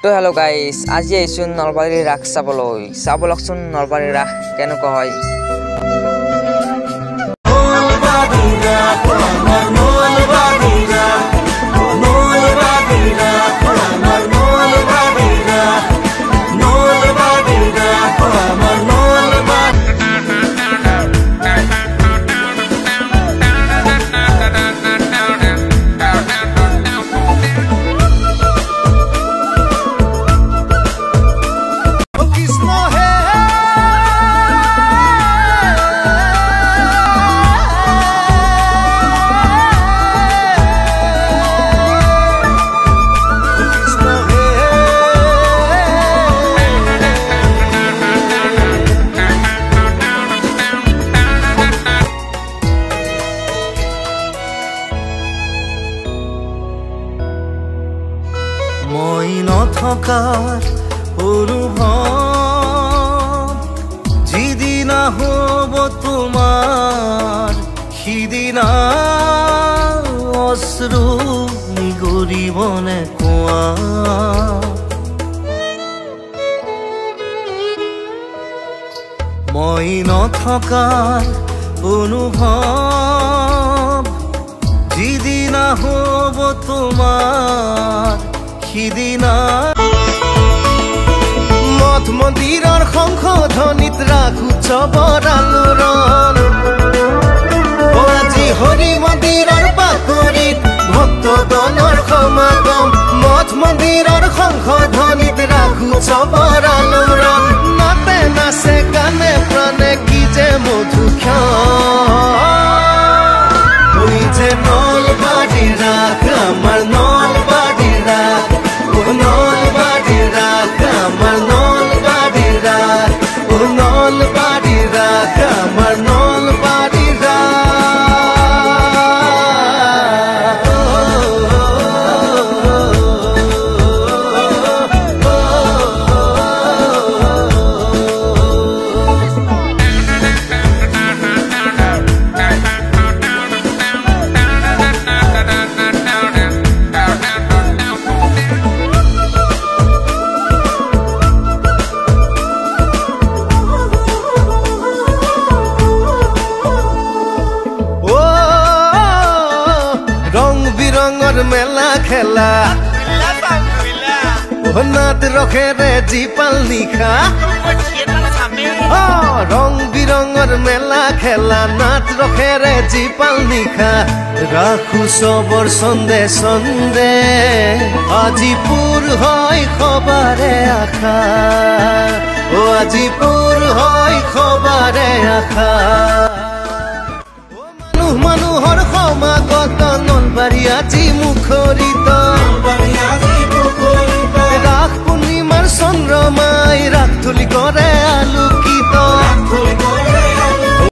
তো হেল্ল' গাইছ, আজি আহিছোঁ নলবাৰীৰ ৰাস চাবলৈ। চাবলকচোন নলবাৰীৰ ৰাস কেনেকুৱা হয়। মই নথকাৰ অনুভৱ যিদিনা হ'ব তোমাৰ সিদিনা অশ্ৰু নিগৰিবনে কোৱা। মই নথকাৰ অনুভৱ যিদিনা হ'ব তোমাৰ সিদিনা মঠ মন্দিৰৰ সংশোধনীত ৰাখো উৎসৱৰ আলোড়ন। আজি হৰি মন্দিৰৰ বাকৰিত ভক্তগণৰ সমাগম। মঠ মন্দিৰৰ সংশোধনীত ৰাখো উৎসৱৰ আলোড়ন। নাতে নাচে গানে প্ৰাণে কি যে মধুক্ষণ। ওই যে নলবাৰী ৰাস আমাৰ নলবাৰী ৰাখ, ও নলবাৰী ৰাখ আমাৰ নলবাৰী ৰাখ, ও নলবাৰী ৰাখ আমাৰ নলবাৰী রঙর মেলা খেলা নাত রখেরে জিপাল নিখা। রং বিরঙর মেলা খেলা নাচ রখেরে জিপাল নিখা। রাখু সবর সন্দে সন্দে আজিপুর হয় খবরে আখা। ও আজিপুর হয় খবরে আখা। মানুহৰ সমাগত নলবাৰী আজি মুখৰিত। ৰাস পূৰ্ণিমাৰ চন্দ্ৰমাই ৰাস তুলি কৰে আলু